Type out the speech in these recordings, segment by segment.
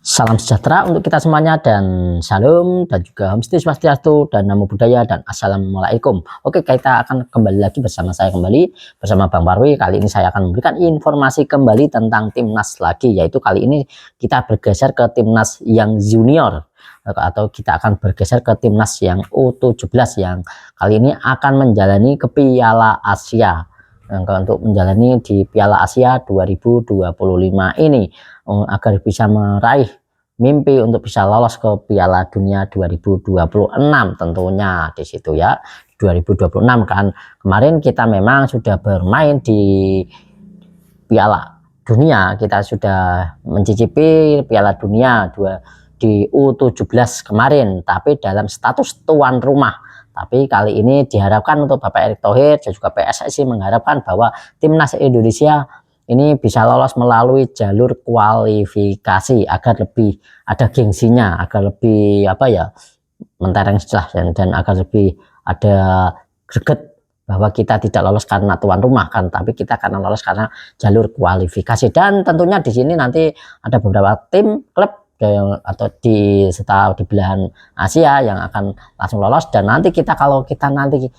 Salam sejahtera untuk kita semuanya dan salam dan juga Om Swastiastu dan Namo Buddhaya dan Assalamualaikum. Oke, kita akan kembali lagi bersama saya kembali bersama Bang Parwi. Kali ini saya akan memberikan informasi kembali tentang timnas lagi, yaitu kali ini kita bergeser ke timnas yang junior atau kita akan bergeser ke timnas yang U17 yang kali ini akan menjalani ke Piala Asia. Untuk menjalani di Piala Asia 2025 ini agar bisa meraih mimpi untuk bisa lolos ke Piala Dunia 2026 tentunya di situ ya. 2026 kan kemarin kita memang sudah bermain di Piala Dunia, kita sudah mencicipi Piala Dunia di U17 kemarin, tapi dalam status tuan rumah. Tapi kali ini diharapkan untuk Bapak Erick Thohir dan juga PSSI mengharapkan bahwa timnas Indonesia ini bisa lolos melalui jalur kualifikasi agar lebih ada gengsinya, agar lebih mentereng dan agar lebih ada greget bahwa kita tidak lolos karena tuan rumah kan, tapi kita akan lolos karena jalur kualifikasi. Dan tentunya di sini nanti ada beberapa tim klub atau di belahan Asia yang akan langsung lolos, dan nanti kalau kita nanti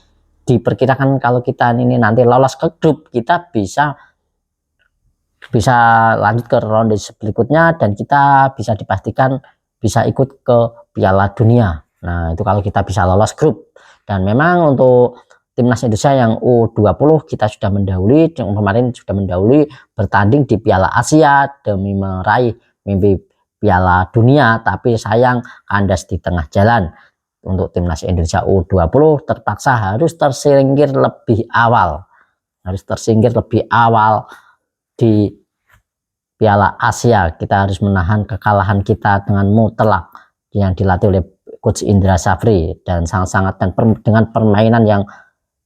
diperkirakan kalau kita ini nanti lolos ke grup, kita bisa lanjut ke ronde berikutnya dan kita bisa dipastikan bisa ikut ke Piala Dunia. Nah, itu kalau kita bisa lolos grup. Dan memang untuk timnas Indonesia yang U20 kita sudah mendahului, kemarin sudah mendahului bertanding di Piala Asia demi meraih mimpi Piala Dunia, tapi sayang kandas di tengah jalan. Untuk timnas Indonesia U20 terpaksa harus tersingkir lebih awal. Di Piala Asia. Kita harus menahan kekalahan kita dengan mutlak yang dilatih oleh Coach Indra Safri, dan sangat-sangat dengan permainan yang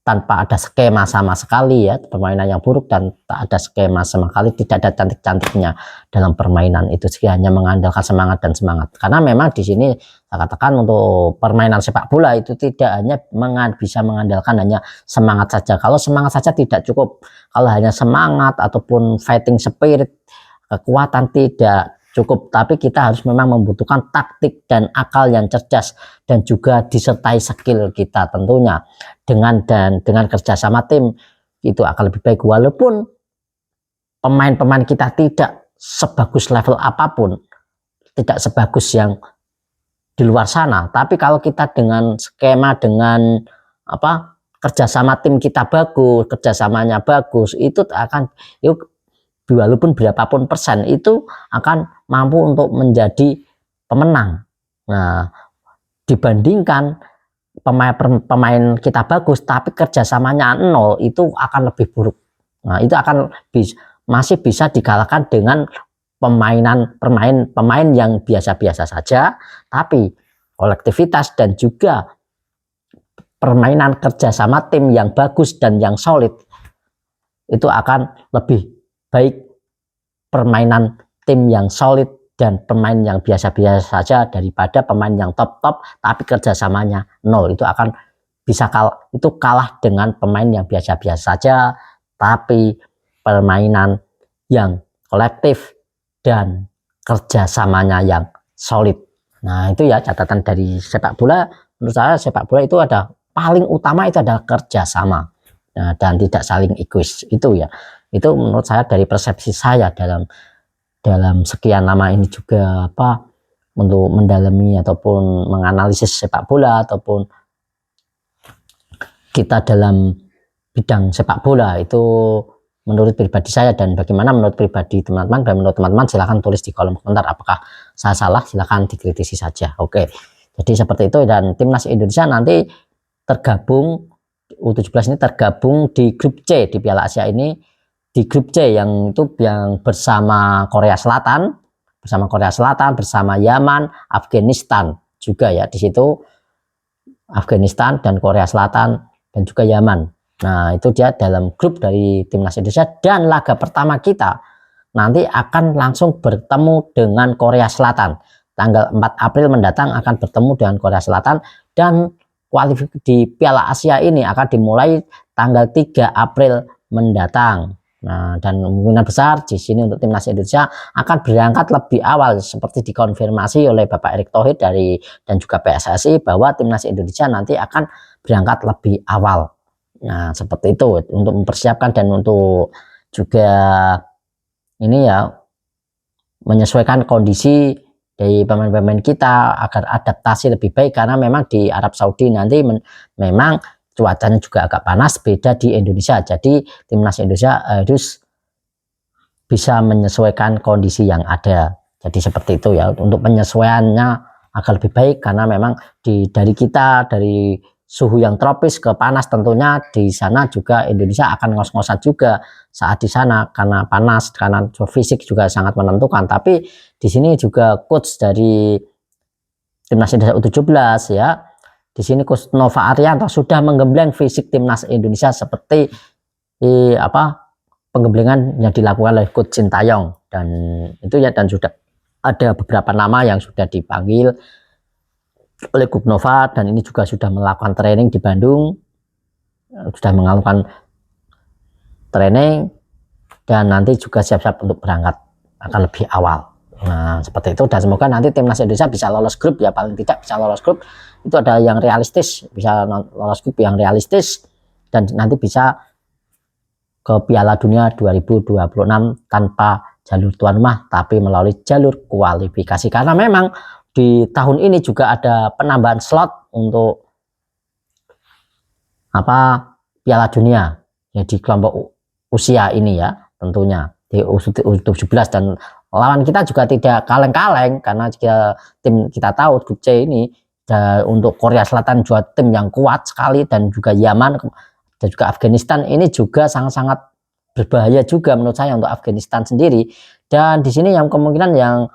tanpa ada skema sama sekali ya, permainan yang buruk dan tak ada skema sama sekali, tidak ada cantik-cantiknya dalam permainan itu, hanya mengandalkan semangat dan semangat. Karena memang di sini saya katakan untuk permainan sepak bola itu tidak hanya bisa mengandalkan hanya semangat saja. Kalau semangat saja tidak cukup, kalau hanya semangat ataupun fighting spirit, kekuatan tidak cukup, tapi kita harus memang membutuhkan taktik dan akal yang cerdas dan juga disertai skill kita tentunya. Dengan kerjasama tim itu akan lebih baik, walaupun pemain-pemain kita tidak sebagus level apapun, tidak sebagus yang di luar sana, tapi kalau kita dengan skema, dengan kerjasama tim kita bagus, kerjasamanya bagus, itu akan walaupun berapapun persen itu akan mampu untuk menjadi pemenang. Nah, dibandingkan pemain kita bagus tapi kerjasamanya nol, itu akan lebih buruk. Nah, itu akan masih bisa dikalahkan dengan pemain yang biasa-biasa saja, tapi kolektivitas dan juga permainan kerjasama tim yang bagus dan yang solid, itu akan lebih baik permainan tim yang solid dan pemain yang biasa-biasa saja daripada pemain yang top-top tapi kerjasamanya nol. Itu akan bisa kalah dengan pemain yang biasa-biasa saja tapi permainan yang kolektif dan kerjasamanya yang solid. Nah, itu ya catatan dari sepak bola. Menurut saya sepak bola itu ada paling utama itu adalah kerjasama, dan tidak saling egois. Itu ya, itu menurut saya dari persepsi saya dalam sekian lama ini juga untuk mendalami ataupun menganalisis sepak bola ataupun kita dalam bidang sepak bola. Itu menurut pribadi saya, dan bagaimana menurut pribadi teman-teman, dan menurut teman-teman silahkan tulis di kolom komentar. Apakah saya salah, silahkan dikritisi saja. Oke, jadi seperti itu. Dan timnas Indonesia nanti tergabung, U17 ini tergabung di grup C di Piala Asia ini, di grup C yang bersama Korea Selatan, bersama Yaman, Afghanistan juga ya, di situ Afghanistan dan Korea Selatan dan juga Yaman. Nah, itu dia dalam grup dari timnas Indonesia, dan laga pertama kita nanti akan langsung bertemu dengan Korea Selatan. Tanggal 4 April mendatang akan bertemu dengan Korea Selatan, dan kualifikasi di Piala Asia ini akan dimulai tanggal 3 April mendatang. Nah, dan kemungkinan besar di sini untuk timnas Indonesia akan berangkat lebih awal seperti dikonfirmasi oleh Bapak Erick Thohir dan juga PSSI bahwa timnas Indonesia nanti akan berangkat lebih awal. Nah, seperti itu untuk mempersiapkan dan untuk juga ini ya menyesuaikan kondisi dari pemain-pemain kita agar adaptasi lebih baik, karena memang di Arab Saudi nanti memang cuacanya juga agak panas, beda di Indonesia. Jadi timnas Indonesia harus bisa menyesuaikan kondisi yang ada. Jadi seperti itu ya, untuk penyesuaiannya agar lebih baik, karena memang dari suhu yang tropis ke panas, tentunya di sana juga Indonesia akan ngos-ngosan juga saat di sana karena panas, karena fisik juga sangat menentukan. Tapi di sini juga coach dari timnas Indonesia U17 ya, di sini coach Nova Arianto sudah menggembleng fisik timnas Indonesia seperti penggemblengan yang dilakukan oleh coach Sintayong, dan itu ya, dan sudah ada beberapa nama yang sudah dipanggil oleh Coach Nova, dan ini juga sudah melakukan training di Bandung, sudah melakukan training dan nanti juga siap-siap untuk berangkat akan lebih awal. Nah, seperti itu, dan semoga nanti timnas Indonesia bisa lolos grup ya, paling tidak bisa lolos grup, itu ada yang realistis, bisa lolos grup yang realistis, dan nanti bisa ke Piala Dunia 2026 tanpa jalur tuan rumah tapi melalui jalur kualifikasi, karena memang di tahun ini juga ada penambahan slot untuk Piala Dunia ya di kelompok usia ini ya, tentunya di U17, dan lawan kita juga tidak kaleng-kaleng, karena tim kita tahu grup C ini untuk Korea Selatan juga tim yang kuat sekali, dan juga Yaman dan juga Afghanistan ini juga sangat-sangat berbahaya juga menurut saya untuk Afghanistan sendiri. Dan di sini yang kemungkinan yang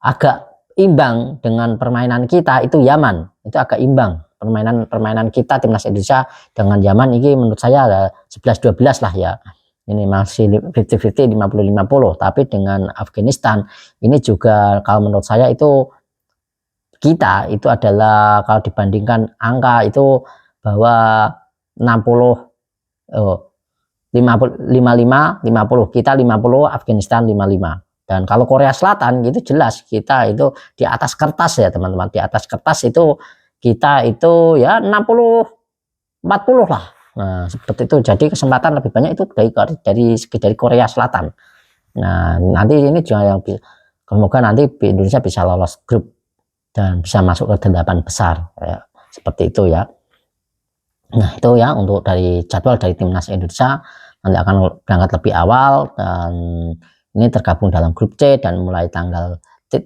agak imbang dengan permainan kita itu Yaman, itu agak imbang permainan kita timnas Indonesia dengan Yaman ini menurut saya ada 11-12 lah ya, ini masih 50-50, 50-50. Tapi dengan Afghanistan ini juga kalau menurut saya itu kita itu adalah kalau dibandingkan angka itu bahwa 60 55 50, kita 50, Afghanistan 55. Dan kalau Korea Selatan itu jelas kita itu di atas kertas ya teman-teman, di atas kertas itu kita itu ya 60 40 lah. Nah, seperti itu. Jadi kesempatan lebih banyak itu dari Korea Selatan. Nah, nanti ini juga yang semoga nanti Indonesia bisa lolos grup dan bisa masuk ke 8 besar ya. Seperti itu ya. Nah, itu ya untuk dari jadwal dari timnas Indonesia, nanti akan berangkat lebih awal, dan ini tergabung dalam grup C, dan mulai tanggal 3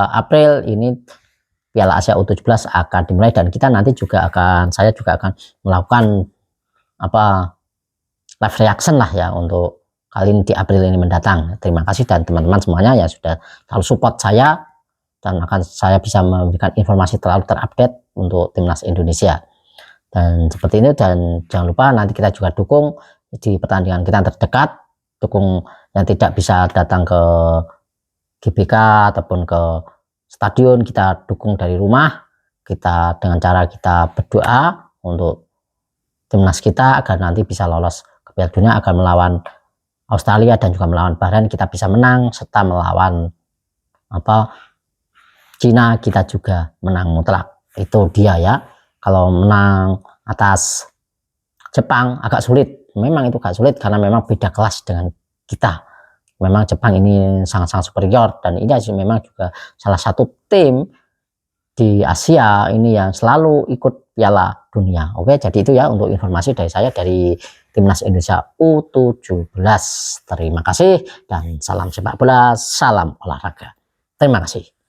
April ini Piala Asia U17 akan dimulai, dan kita nanti juga saya juga akan melakukan live reaction lah ya untuk kali ini di April ini mendatang. Terima kasih dan teman-teman semuanya ya sudah selalu support saya, dan akan saya bisa memberikan informasi terlalu terupdate untuk timnas Indonesia. Dan seperti ini, dan jangan lupa nanti kita juga dukung di pertandingan kita terdekat, dukung yang tidak bisa datang ke GBK ataupun ke stadion, kita dukung dari rumah, kita dengan cara kita berdoa untuk timnas kita agar nanti bisa lolos ke Piala Dunia, agar melawan Australia dan juga melawan Bahrain kita bisa menang, serta melawan Cina kita juga menang mutlak. Itu dia ya. Kalau menang atas Jepang agak sulit, memang itu agak sulit karena memang beda kelas dengan kita. Memang Jepang ini sangat-sangat superior, dan ini memang juga salah satu tim di Asia ini yang selalu ikut Piala Dunia. Oke, jadi itu ya untuk informasi dari saya dari Timnas Indonesia U17. Terima kasih dan salam sepak bola, salam olahraga. Terima kasih.